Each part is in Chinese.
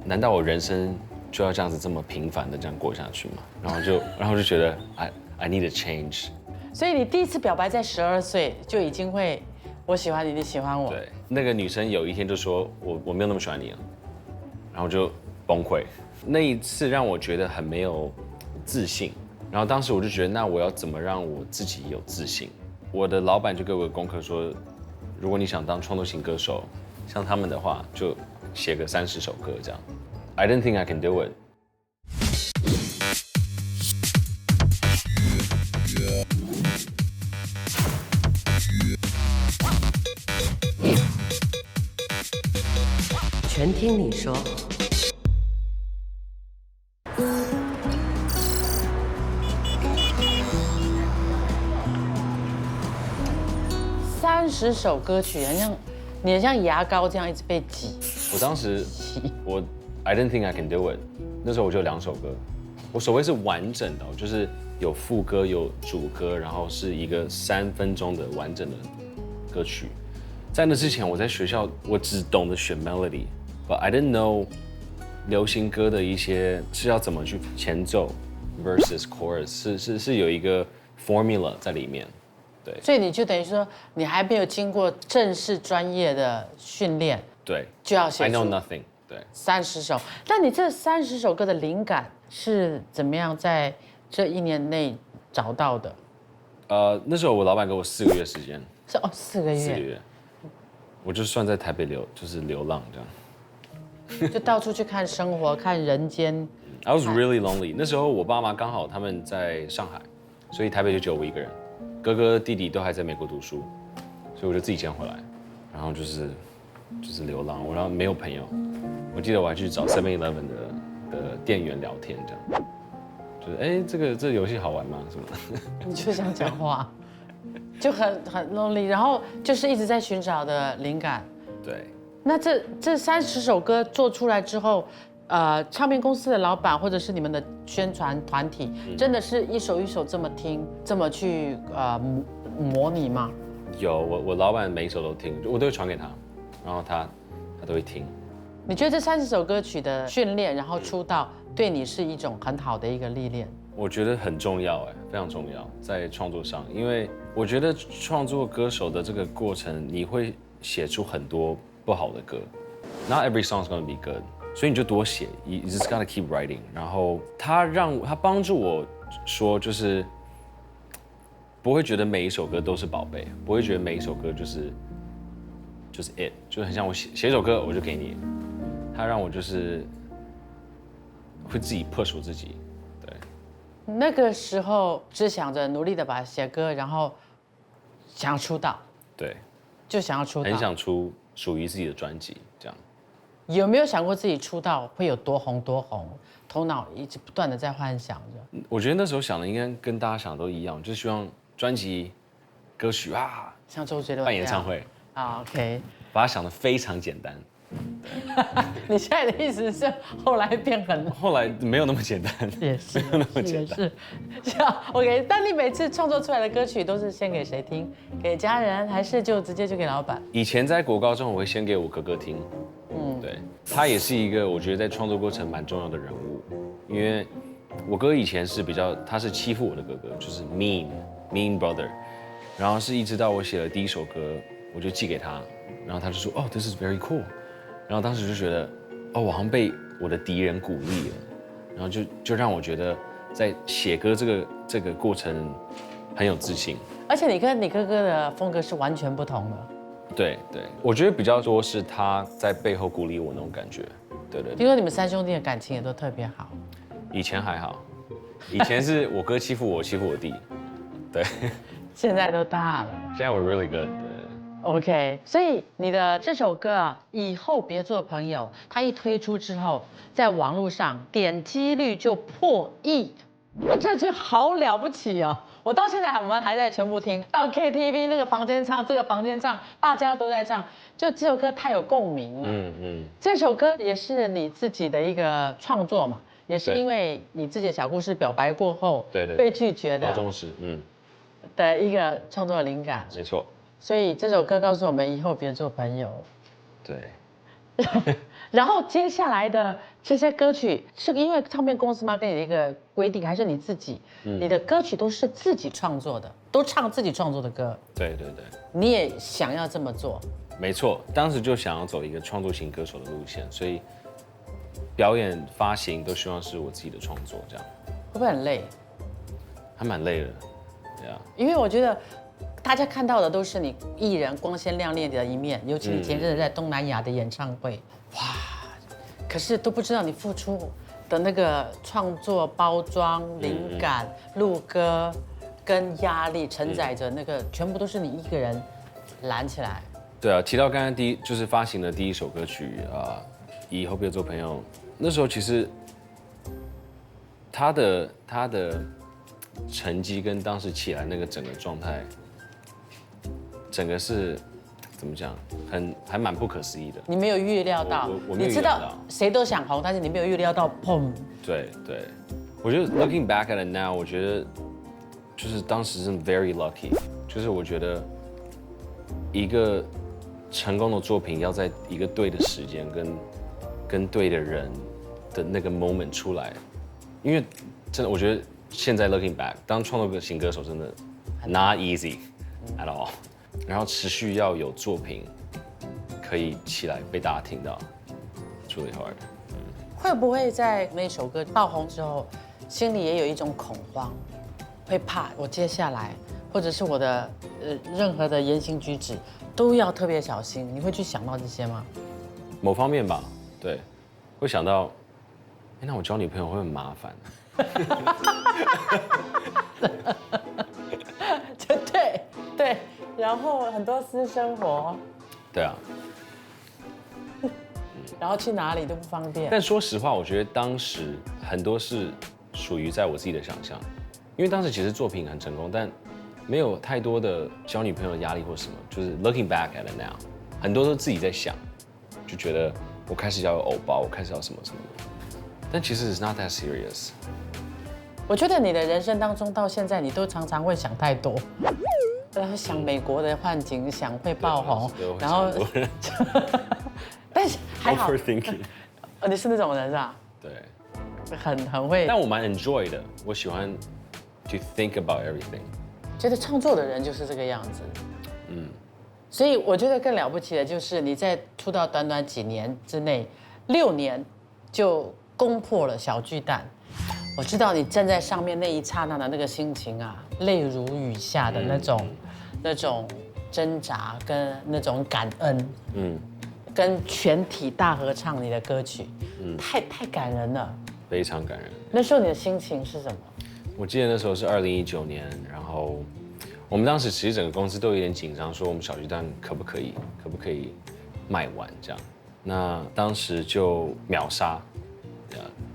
难道我人生就要这样子这么平凡的这样过下去吗？然后就觉得 I need a change。所以你第一次表白在12岁就已经会，我喜欢你，你喜欢我。对，那个女生有一天就说我没有那么喜欢你了，然后就崩溃。那一次让我觉得很没有自信，然后当时我就觉得，那我要怎么让我自己有自信？我的老板就给我个功课说，如果你想当创作型歌手，像他们的话，就写个30首歌这样。I didn't think I can do it。全听你说。30首歌曲，你很像牙膏这样一直被挤。我当时I didn't think I can do it。那时候我就2首歌，我所谓是完整的，就是有副歌有主歌，然后是一个3分钟的完整的歌曲。在那之前，我在学校我只懂得选 melody，but I didn't know 流行歌的一些是要怎么去前奏 versus chorus， 是有一个 formula 在里面。对，所以你就等于说，你还没有经过正式专业的训练，对，就要写 I know 出 nothing。对30首。但你这30首歌的灵感是怎么样在这1年内找到的？那时候我老板给我4个月时间。是哦，4个4个月，月，我就算在台北就是流浪这样。就到处去看生活，看人间。I was really lonely。那时候我爸妈刚好他们在上海，所以台北就只有我一个人，哥哥弟弟都还在美国读书，所以我就自己先回来，然后就是流浪，然后没有朋友。我记得我还去找 7-Eleven 的店员聊天，这样，就是这个游戏好玩吗？什么的？你就想讲话，就很 lonely， 然后就是一直在寻找的灵感。对。那这30首歌做出来之后，唱片公司的老板或者是你们的宣传团体，真的是一首一首这么听，这么去模拟吗？有，我老板每一首都听，我都会传给他，然后他都会听。你觉得这30首歌曲的训练，然后出道，对你是一种很好的一个历练？我觉得很重要，非常重要，在创作上，因为我觉得创作歌手的这个过程，你会写出很多不好的歌 ，Not every song is gonna be good， 所以你就多写 ，you just gotta keep writing。然后他帮助我说，就是不会觉得每一首歌都是宝贝，不会觉得每一首歌就是 it， 就是很像我写一首歌我就给你，他让我就是会自己 push 我自己。那个时候只想着努力的把写歌，然后想要出道，对，就想要出道，很想出属于自己的专辑，这样。有没有想过自己出道会有多红多红？头脑一直不断的在幻想着。我觉得那时候想的应该跟大家想的都一样，就是希望专辑、歌曲啊，像周杰伦办演唱会啊 ，OK。把它想的非常简单。你现在的意思是后来变很，后来没有那么简单，也是没有那么简单。是，像 OK。但你每次创作出来的歌曲都是先给谁听？给家人，还是就直接就给老板？以前在国高中，我会先给我哥哥听，对，他也是一个我觉得在创作过程蛮重要的人物，因为我哥以前是他是欺负我的哥哥，就是 mean brother， 然后是一直到我写了第1首歌，我就寄给他，然后他就说哦 this is very cool， 然后当时就觉得哦我好像被我的敌人鼓励了，然后就让我觉得在写歌这个过程很有自信。而且你跟你哥哥的风格是完全不同的。对，我觉得比较多是他在背后鼓励我那种感觉。对。听说你们3兄弟的感情也都特别好。以前还好，以前是我哥欺负我弟，对。现在都大了。现在我 really good。OK， 所以你的这首歌啊，以后别做朋友，它一推出之后，在网络上点击率就破亿，这就好了不起哦！我到现在我们还在全部听，到 KTV 那个房间唱，这个房间唱，大家都在唱，就这首歌太有共鸣了。这首歌也是你自己的一个创作嘛，也是因为你自己的小故事表白过后，对被拒绝的高中时，的一个创作灵感。没错。所以这首歌告诉我们以后别做朋友。对。然后接下来的这些歌曲，是因为唱片公司吗？给你的一个规定，还是你自己？你的歌曲都是自己创作的，都唱自己创作的歌。对对对，你也想要这么做？没错，当时就想要走一个创作型歌手的路线，所以表演、发行都希望是我自己的创作，这样会不会很累？还蛮累的，对啊。因为我觉得大家看到的都是你艺人光鲜亮丽的一面，尤其你前阵子在东南亚的演唱会，哇！可是都不知道你付出的那个创作、包装、灵感、录歌跟压力承载着那个，全部都是你一个人揽起来。对啊，提到刚刚就是发行的第一首歌曲以后别做朋友，那时候其实他的成绩跟当时起来那个整个状态，整个是怎么讲，还蛮不可思议的。你没有预料到，我没有你知道预料到谁都想红，但是你没有预料到，砰！对对，我觉得 looking back at it now， 我觉得就是当时真的 very lucky， 就是我觉得一个成功的作品要在一个对的时间跟对的人的那个 moment 出来，因为真的我觉得现在 looking back， 当创作型歌手真的 not easy at all， 然后持续要有作品可以起来被大家听到 ，it's really hard。会不会在那首歌爆红之后，心里也有一种恐慌，会怕我接下来或者是我的任何的言行举止都要特别小心？你会去想到这些吗？某方面吧，对，会想到，那我交女朋友会很麻烦。对，然后很多私生活，对啊，然后去哪里都不方便。但说实话，我觉得当时很多是属于在我自己的想象，因为当时其实作品很成功，但没有太多的交女朋友的压力或什么，就是 looking back at it now， 很多都自己在想，就觉得我开始要有偶包，我开始要什么什么的，但其实 it's not that serious。我觉得你的人生当中到现在，你都常常会想太多，然后想美国的幻景，想会爆红，然后，但是还好 overthinking， 你是那种人是吧？对，很会。但我蛮 enjoy 的，我喜欢 to think about everything。觉得创作的人就是这个样子，所以我觉得更了不起的就是你在出道短短几年之内，6年就攻破了小巨蛋。我知道你站在上面那一刹那的那个心情啊，泪如雨下的那种挣扎跟那种感恩，跟全体大合唱你的歌曲，太感人了，非常感人。那时候你的心情是什么？我记得那时候是2019年，然后我们当时其实整个公司都有点紧张，说我们小巨蛋可不可以卖完这样。那当时就秒杀，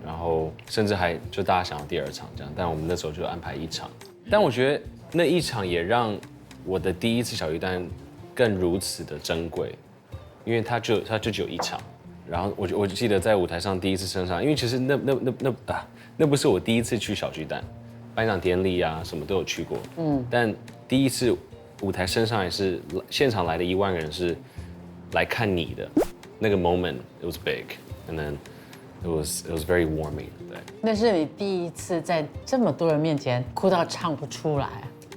然后甚至还就大家想要第2场这样，但我们那时候就安排1场。但我觉得那1场也让我的第一次小巨蛋更如此的珍贵，因为它就只有1场。然后我记得在舞台上第一次升上，因为其实那不是我第一次去小巨蛋。颁奖典礼啊，什么都有去过，但第一次舞台升上来是现场来的1万人是来看你的，那个 moment it was big and then it was very warming， 对。那是你第一次在这么多人面前哭到唱不出来。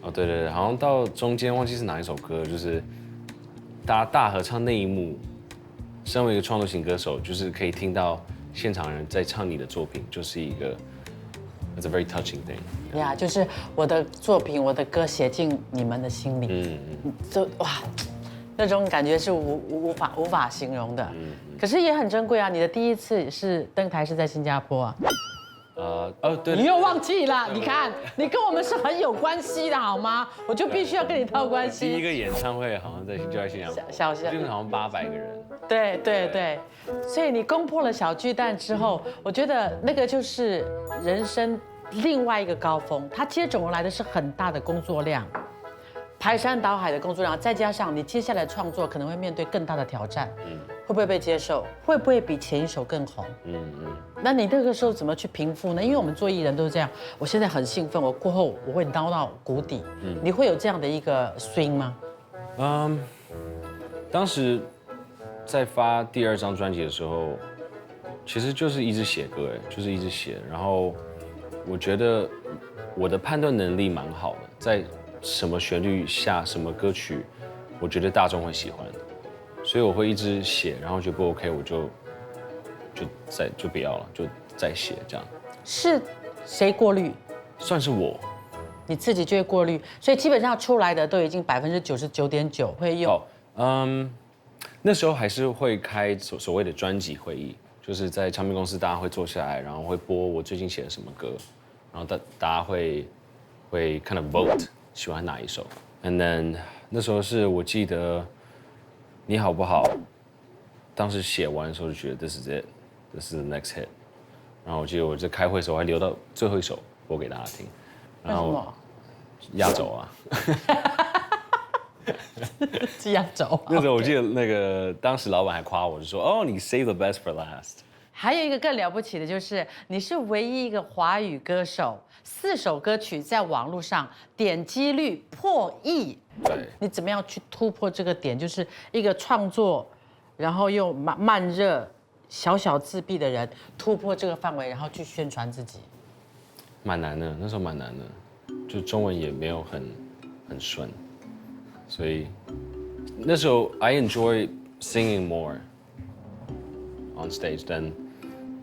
哦，对，好像到中间忘记是哪一首歌，就是大家大合唱那一幕，身为一个创作型歌手，就是可以听到现场人在唱你的作品，就是一个。It's a very touching thing。呀，就是我的作品，我的歌写进你们的心里，就哇，那种感觉是无法形容的。可是也很珍贵啊！你的第一次是登台是在新加坡啊。对。你又忘记了？你看，你跟我们是很有关系的好吗？我就必须要跟你套关系。第一个演唱会好像就在新加坡，就是好像800个人。对，所以你攻破了小巨蛋之后，我觉得那个就是人生另外一个高峰。它接踵而来的是很大的工作量，排山倒海的工作量，再加上你接下来创作可能会面对更大的挑战，会不会被接受？会不会比前一首更红？那你那个时候怎么去平复呢？因为我们做艺人都是这样，我现在很兴奋，我过后我会捞到谷底，你会有这样的一个 swing 吗？当时在发第2张专辑的时候，其实就是一直写歌，就是一直写。然后我觉得我的判断能力蛮好的，在什么旋律下、什么歌曲，我觉得大众会喜欢，所以我会一直写，然后觉得不 OK，我就不要了，就再写这样。是谁过滤？算是我。你自己就会过滤，所以基本上出来的都已经99.9%会用。那时候还是会开所谓的专辑会议，就是在唱片公司大家会坐下来，然后会播我最近写的什么歌，然后大家会kind of vote 喜欢哪一首。And then 那时候是我记得你好不好，当时写完的时候就觉得 this is it，this is the next hit。然后我记得我在开会的时候还留到最后一首播给大家听。为什么？压轴啊！是压轴。那时候我记得那个当时老板还夸我，就说：“哦，你 save the best for last。”还有一个更了不起的就是，你是唯一一个华语歌手，4首歌曲在网络上点击率破亿。对。你怎么样去突破这个点？就是一个创作，然后又慢热、小自闭的人，突破这个范围，然后去宣传自己。蛮难的，那时候蛮难的，就中文也没有很顺，所以那时候 I enjoy singing more on stage than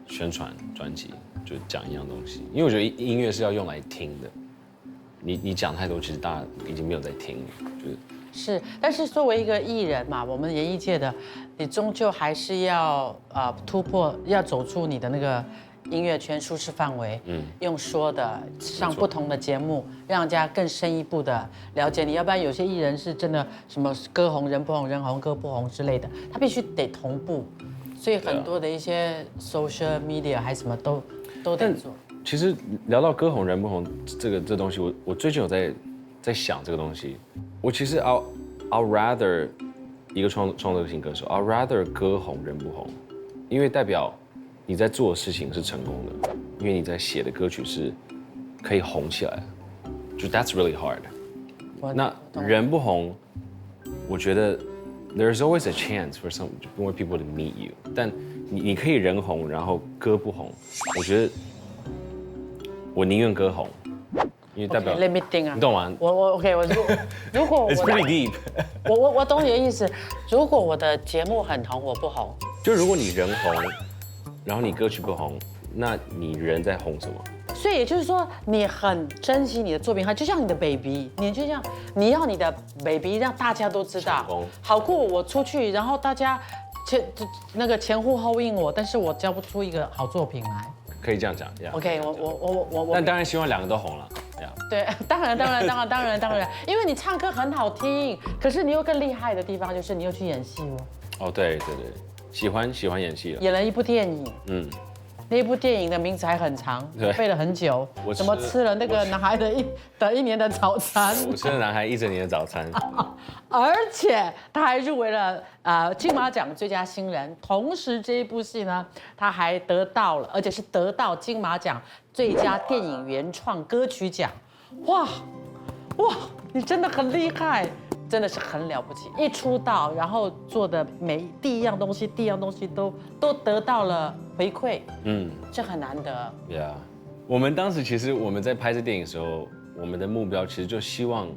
宣传专辑，就讲一样东西，因为我觉得音乐是要用来听的，你讲太多，其实大家已经没有在听了，是，但是作为一个艺人嘛，我们演艺界的，你终究还是要突破，要走出你的那个音乐圈舒适范围，用说的上不同的节目，让人家更深一步的了解你。要不然有些艺人是真的什么歌红人不红，人红歌不红之类的，他必须得同步，所以很多的一些 social media 还什么都得做。其实聊到歌红人不红这东西，我最近有在想这个东西。我其实 I'll rather 一个创作型歌手 ，I'll rather 歌红人不红，因为代表你在做的事情是成功的，因为你在写的歌曲是可以红起来的，就 that's really hard。那人不红，我觉得 there's always a chance for some more people to meet you， 但你可以人红，然后歌不红，我觉得我宁愿歌红。因为代表 Let me think 啊，你懂吗？我 OK， 如果 It's pretty deep。我懂你的意思。如果我的节目很红，我不红，就如果你人红，然后你歌曲不红，那你人在红什么？所以也就是说，你很珍惜你的作品，就像你的 baby， 你就像你要你的 baby 让大家都知道，好过我出去，然后大家前呼后应我，但是我交不出一个好作品来。可以这样讲 ，OK， 我，但当然希望两个都红了。对，当然，因为你唱歌很好听，可是你又更厉害的地方就是你又去演戏哦。哦，对，喜欢演戏了。演了一部电影，那一部电影的名字还很长，背了很久。怎么吃了那个男孩的一年的早餐？我吃了男孩一整年的早餐。而且他还入围了金马奖最佳新人，同时这一部戏呢，他还得到了，而且是得到金马奖最佳电影原创歌曲奖。哇，你真的很厉害，真的是很了不起。一出道，然后做的第一样东西都得到了回馈，这很难得。Yeah， 我们当时其实我们在拍这电影的时候，我们的目标其实就希望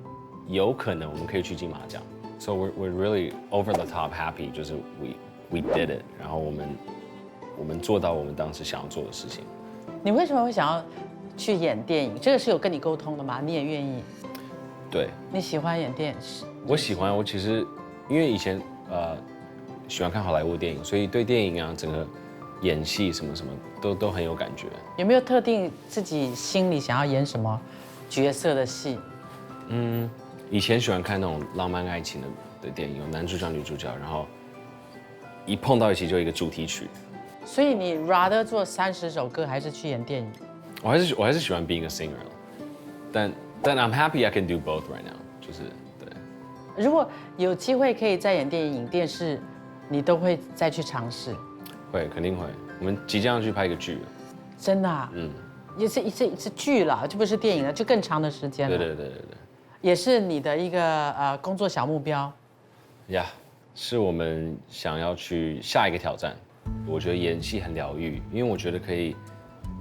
有可能我们可以去金马奖。So we're really over the top happy， 就是 we did it， 然后我们做到我们当时想要做的事情。你为什么会想要去演电影？这个是有跟你沟通的吗？你也愿意？对。你喜欢演电影？我喜欢，我其实因为以前喜欢看好莱坞电影，所以对电影啊整个演戏什么都很有感觉。有没有特定自己心里想要演什么角色的戏？以前喜欢看那种浪漫爱情的电影，有男主角女主角，然后一碰到一起就一个主题曲。所以你 rather 做30首歌，还是去演电影？我还是喜欢 being a singer， 但 I'm happy I can do both right now， 就是对。如果有机会可以再演电影、电视，你都会再去尝试？会，肯定会。我们即将要去拍一个剧了。真的啊？也是剧了，就不是电影了，就更长的时间了。对。也是你的一个工作小目标。Yeah，是我们想要去下一个挑战。我觉得演戏很疗愈，因为我觉得可以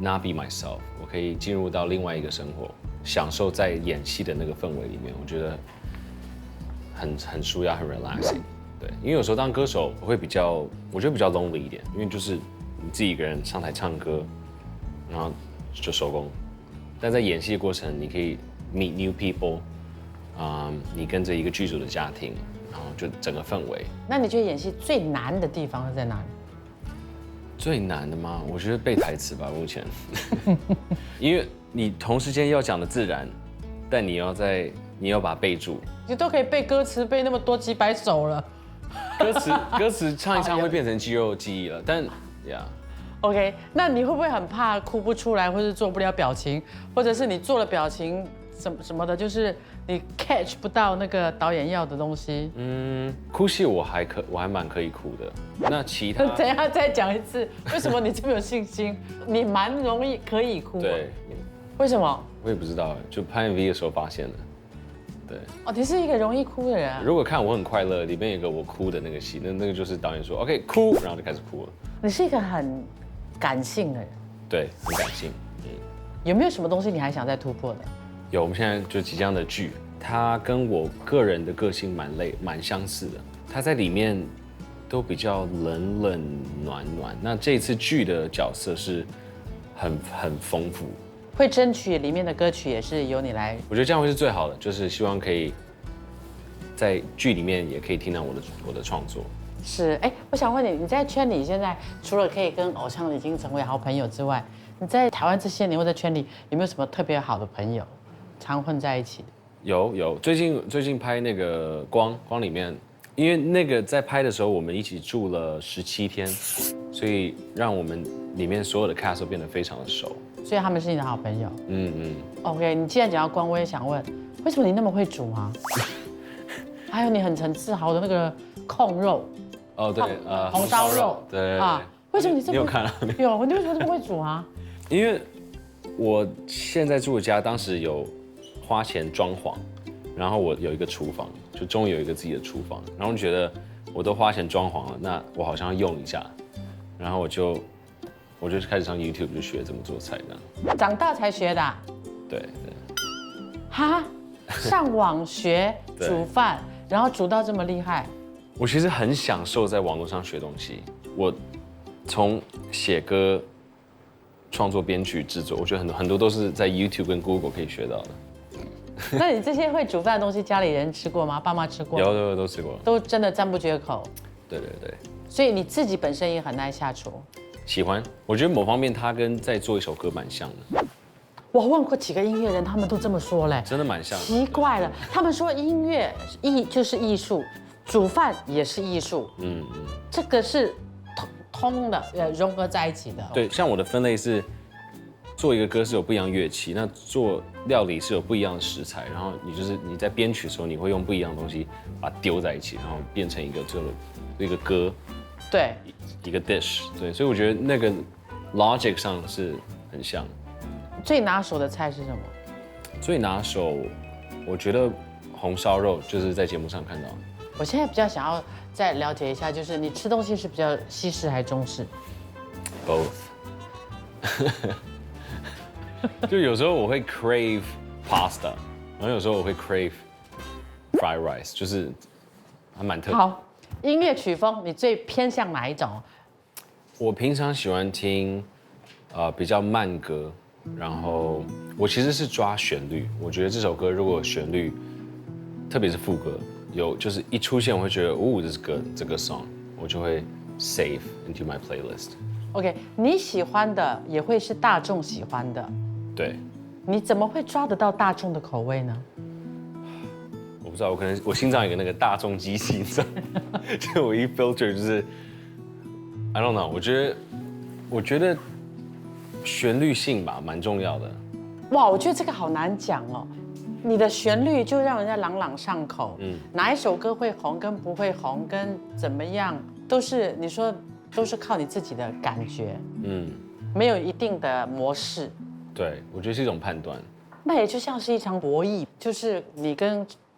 not be myself， 我可以进入到另外一个生活，享受在演戏的那个氛围里面，我觉得很舒压，很 relaxing。对，因为有时候当歌手我会我觉得比较 lonely 一点，因为就是你自己一个人上台唱歌，然后就收工。但在演戏的过程，你可以 meet new people，你跟着一个剧组的家庭，然后就整个氛围。那你觉得演戏最难的地方是在哪里？最难的吗？我觉得背台词吧，目前，因为你同时间要讲的自然，但你要把它背住。你都可以背歌词背那么多几百首了。歌词唱一唱会变成肌肉记忆了，但呀。OK， 那你会不会很怕哭不出来，或是做不了表情，或者是你做了表情什么的，就是你 catch 不到那个导演要的东西？哭戏我还蛮可以哭的。那其他等一下再讲一次，为什么你这么有信心？你蛮容易可以哭。对，为什么？我也不知道，就拍 MV 的时候发现的。对，哦，你是一个容易哭的人。如果看我很快乐，里面有个我哭的那个戏，那个就是导演说 OK 哭，然后就开始哭了。你是一个很感性的人。对，很感性。有没有什么东西你还想再突破的？有，我们现在就即将的剧，它跟我个人的个性蛮相似的。它在里面都比较冷冷暖暖。那这次剧的角色是很丰富。会争取里面的歌曲也是由你来。我觉得这样会是最好的，就是希望可以在剧里面也可以听到我的创作。是，哎，我想问你，你在圈里现在除了可以跟偶像已经成为好朋友之外，你在台湾这些年或在圈里有没有什么特别好的朋友，常混在一起的？有，最近拍那个光里面，因为那个在拍的时候我们一起住了17天，所以让我们里面所有的 cast 都变得非常的熟。所以他们是你的好朋友。OK， 你既然讲到光，我也想问，为什么你那么会煮啊？还有你很自豪的那个控肉。哦，对，红烧肉。对啊，为什么你这么？你有看啊？有，你为什么这么会煮啊？因为我现在住的家当时有花钱装潢，然后我有一个厨房，就终于有一个自己的厨房，然后觉得我都花钱装潢了，那我好像要用一下，然后我就开始上 YouTube 就学怎么做菜这样。长大才学的啊？对。哈，上网学煮饭，然后煮到这么厉害？我其实很享受在网络上学东西，我从写歌、创作、编曲、制作，我觉得很多都是在 YouTube 跟 Google 可以学到的。那你这些会煮饭的东西，家里人吃过吗？爸妈吃过吗？有都吃过，都真的赞不绝口。对。所以你自己本身也很爱下厨。喜欢，我觉得某方面它跟在做一首歌蛮像的。我问过几个音乐人，他们都这么说嘞。真的蛮像的。奇怪了，他们说音乐就是艺术，煮饭也是艺术。这个是通的，融合在一起的。对，像我的分类是，做一个歌是有不一样乐器，那做料理是有不一样的食材，然后你在编曲的时候，你会用不一样的东西把它丢在一起，然后变成一个歌。对。一个 dish， 对，所以我觉得那个 logic 上是很像。最拿手的菜是什么？最拿手，我觉得红烧肉就是在节目上看到。我现在比较想要再了解一下，就是你吃东西是比较西式还是中式 ？Both 。就有时候我会 crave pasta， 然后有时候我会 crave fried rice， 就是还蛮特别。好，音乐曲风你最偏向哪一种？我平常喜欢听比较慢歌，然后我其实是抓旋律。我觉得这首歌如果旋律，特别是副歌就是一出现，我会觉得this is good， 这个 song 我就会 save into my playlist。OK， 你喜欢的也会是大众喜欢的。对。你怎么会抓得到大众的口味呢？我不知道，我可能我心脏有个那个大众机器，你知道吗？就我一 filter 就是 I don't know， 我觉得旋律性吧蛮重要的。哇，我觉得这个好难讲哦。你的旋律就让人家朗朗上口。哪一首歌会红跟不会红跟怎么样，都是你说都是靠你自己的感觉。没有一定的模式。对，我觉得是一种判断。那也就像是一场博弈，就是你跟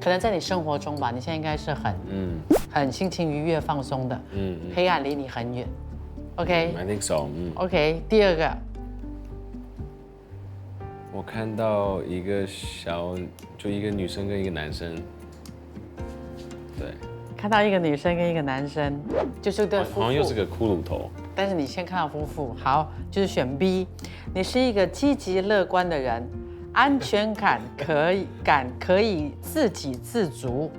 可能在你生活中吧，你现在应该是很心情愉悦、放松的。黑暗离你很远。OK。 I think so。OK， 第二个，我看到一个就一个女生跟一个男生，对，看到一个女生跟一个男生，就是对夫妇。好像又是个骷髅头。但是你先看到夫妇，好，就是选 B。你是一个积极乐观的人，安全感可以自给自足，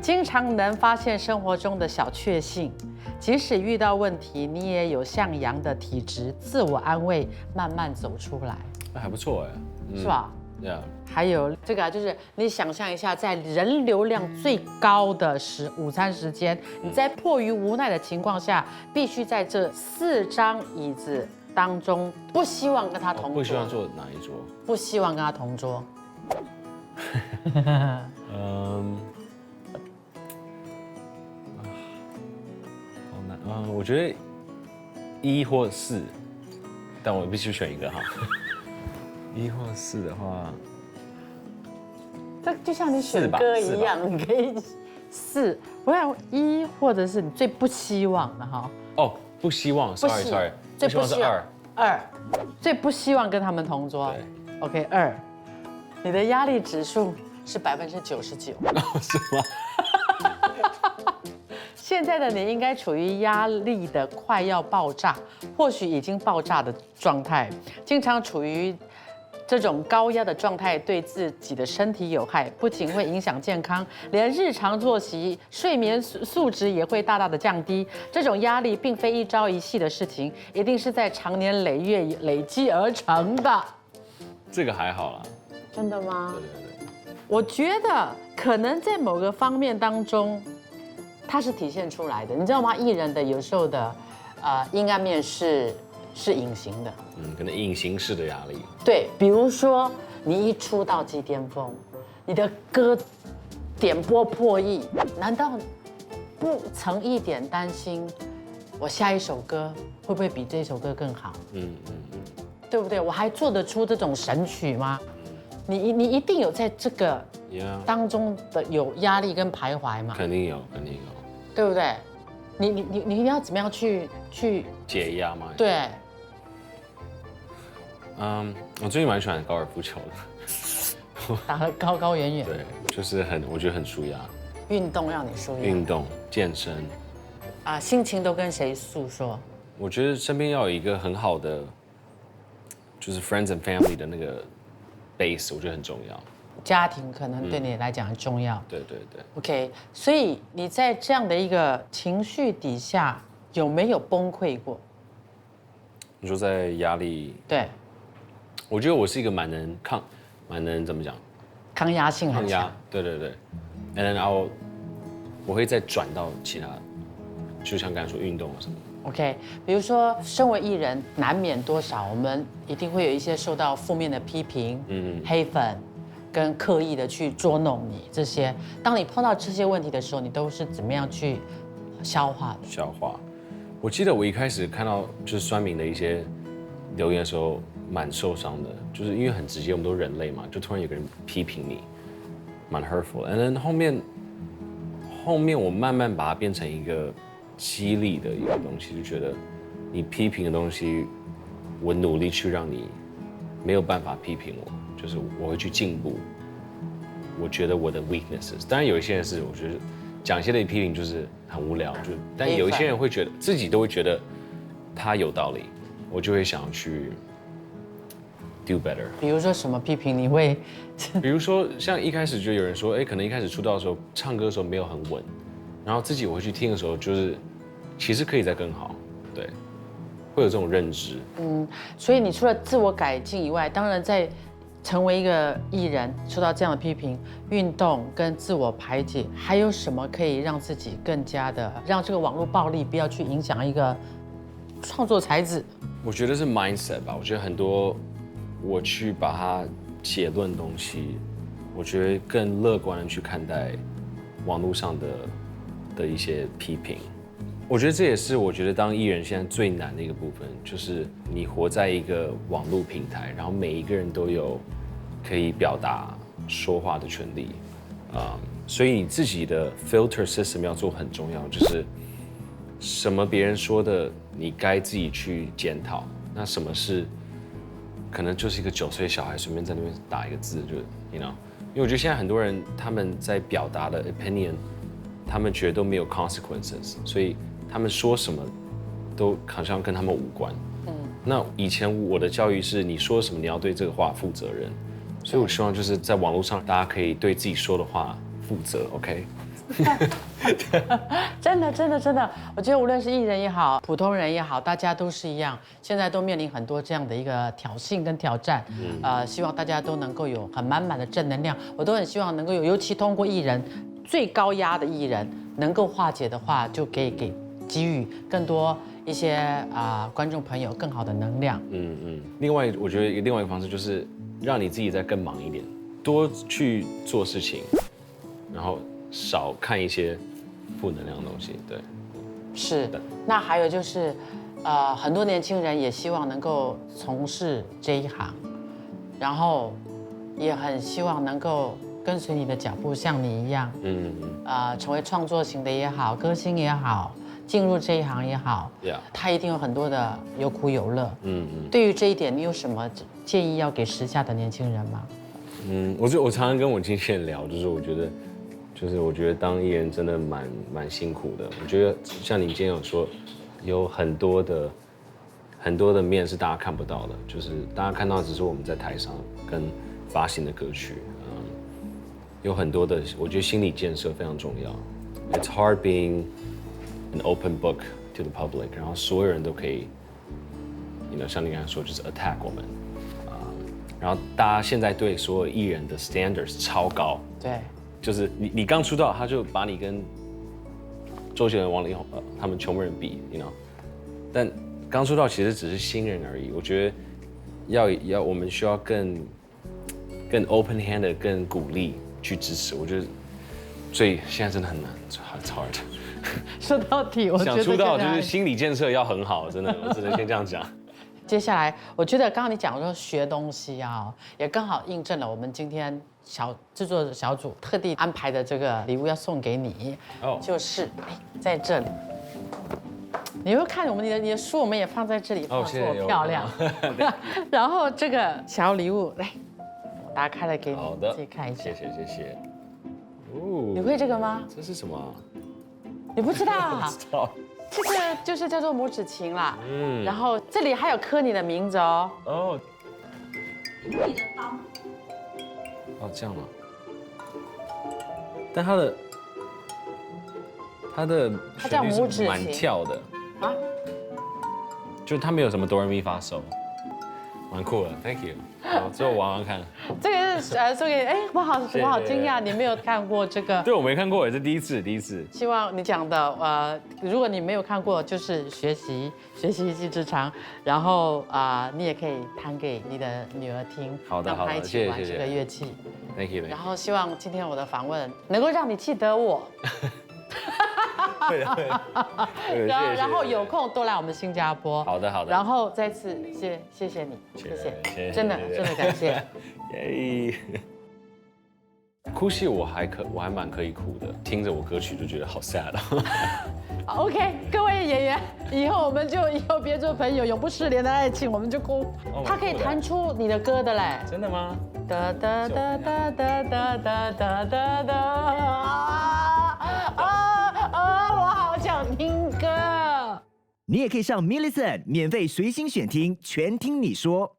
经常能发现生活中的小确幸，即使遇到问题，你也有向阳的体质，自我安慰，慢慢走出来，还不错是吧？ Yeah。还有这个就是你想象一下，在人流量最高的午餐时间，你在迫于无奈的情况下，必须在这4张椅子当中，不希望跟他同桌，不希望坐哪一桌？不希望跟他同桌。好难。我觉得1或4，但我必须选一个哈。1或4的话。这就像你选歌一样，你可以4，我想1或者是你最不希望的哈。哦，不希望 ，sorry， 最不希望是2，最不希望跟他们同桌。OK， 2，你的压力指数是99%。是吗？现在的你应该处于压力的快要爆炸，或许已经爆炸的状态，经常处于。这种高压的状态对自己的身体有害，不仅会影响健康，连日常作息、睡眠素质也会大大的降低。这种压力并非一朝一夕的事情，一定是在长年累月累积而成的。这个还好啦。真的吗？对。我觉得可能在某个方面当中，它是体现出来的，你知道吗？艺人的有时候的阴暗面是隐形的。可能隐形式的压力。对，比如说你一出道即巅峰，你的歌点播破亿，难道不曾一点担心我下一首歌会不会比这首歌更好？对不对？我还做得出这种神曲吗？你一定有在这个当中的有压力跟徘徊嘛？肯定有，对不对？你要怎么样去解压吗？对。我最近蛮喜欢高尔夫球的，打得高高远远。对，就是我觉得很舒压。运动让你舒压。运动、健身。心情都跟谁诉说？我觉得身边要有一个很好的，就是 friends and family 的那个 base， 我觉得很重要。家庭可能对你来讲很重要。对。OK， 所以你在这样的一个情绪底下，有没有崩溃过？你说在压力？对。我觉得我是一个蛮能怎么讲？抗压性很强。对。And then 我会再转到其他，就像刚才说运动什么。OK， 比如说，身为艺人，难免多少我们一定会有一些受到负面的批评，黑粉，跟刻意的去捉弄你这些。当你碰到这些问题的时候，你都是怎么样去消化的？消化。我记得我一开始看到就是酸民的一些留言的时候，蛮受伤的，就是因为很直接，我们都人类嘛，就突然有个人批评你，蛮 hurtful。And then 后面我慢慢把它变成一个激励的一个东西，就觉得你批评的东西，我努力去让你没有办法批评我，就是我会去进步。我觉得我的 weaknesses， 当然有一些人是我觉得讲一些类批评就是很无聊，但有一些人会觉得自己都会觉得他有道理，我就会想要去 do better。比如说什么批评你会？比如说像一开始就有人说，可能一开始出道的时候唱歌的时候没有很稳，然后自己回去听的时候，就是其实可以再更好，对，会有这种认知。所以你除了自我改进以外，当然在成为一个艺人受到这样的批评，运动跟自我排解，还有什么可以让自己更加的让这个网络暴力不要去影响一个创作才子？我觉得是 mindset 吧，我觉得很多我去把它结论东西，我觉得更乐观的去看待网络上的一些批评。我觉得这也是我觉得当艺人现在最难的一个部分，就是你活在一个网络平台，然后每一个人都有可以表达说话的权利，所以你自己的 filter system 要做很重要，就是什么别人说的，你该自己去检讨。那什么是可能就是一个9岁小孩随便在那边打一个字，就 you know， 因为我觉得现在很多人他们在表达的 opinion， 他们觉得都没有 consequences， 所以他们说什么都好像跟他们无关。那以前我的教育是，你说什么你要对这个话负责任，所以我希望就是在网络上大家可以对自己说的话负责 ，OK？ 真的，我觉得无论是艺人也好，普通人也好，大家都是一样，现在都面临很多这样的一个挑衅跟挑战。希望大家都能够有很满满的正能量，我都很希望能够有，尤其通过艺人最高压的艺人能够化解的话，就可以给予更多一些观众朋友更好的能量。另外，我觉得另外一个方式就是让你自己再更忙一点，多去做事情，然后少看一些负能量的东西。对，是。那还有就是，很多年轻人也希望能够从事这一行，然后也很希望能够跟随你的脚步，像你一样，成为创作型的也好，歌星也好。进入这一行也好，他一定有很多的有苦有乐。对于这一点，你有什么建议要给时下的年轻人吗？我常常跟我经纪人聊，就是我觉得当艺人真的蛮辛苦的。我觉得像你今天有说，有很多的面是大家看不到的，就是大家看到只是我们在台上跟发行的歌曲，有很多的，我觉得心理建设非常重要。It's hard being an open book to the public， 然后所有人都可以像你刚才说，就是 attack 我们，然后大家现在对所有艺人的 standards 超高，对，就是你刚出道，他就把你跟周杰伦、王力宏他们全部人比但刚出道其实只是新人而已。我觉得我们需要更 open handed， 更鼓励去支持。我觉得，所以现在真的很难，it's hard。说到底，我觉得想出道就是心理建设要很好，真的，我只能先这样讲。接下来，我觉得刚刚你讲说学东西啊，也刚好印证了我们今天制作小组特地安排的这个礼物要送给你，就是在这里。你会看你的书，我们也放在这里，放多漂亮。然后这个小礼物，来，我打开来给你，自己看一下。谢谢。你会这个吗？这是什么？你不知道啊？不知道。这个就是叫做拇指琴啦。然后这里还有刻你的名字哦。你的刀。这样吗？但它叫拇指琴，蛮跳的啊。就它没有什么哆来咪发嗦，蛮酷的 ，Thank you。之后玩玩看。这个是送给我好惊讶，你没有看过这个。对，我没看过，也是第一次。希望你讲的如果你没有看过，就是学习一技之长，然后你也可以弹给你的女儿听，好的，让她一起玩这个乐器。Thank you。然后希望今天我的访问能够让你记得我。对。然后有空多来我们新加坡。好的。然后再次谢谢你，谢谢，真的感谢。耶。哭戏我还蛮可以哭的，听着我歌曲就觉得好 sad。OK， 各位演员，以后别做朋友，永不失联的爱情，我们就哭。他可以弹出你的歌的嘞。真的吗？哒哒哒哒哒哒哒哒哒哒。我好想听歌。你也可以上 Millicent 免费随心选听，全听你说。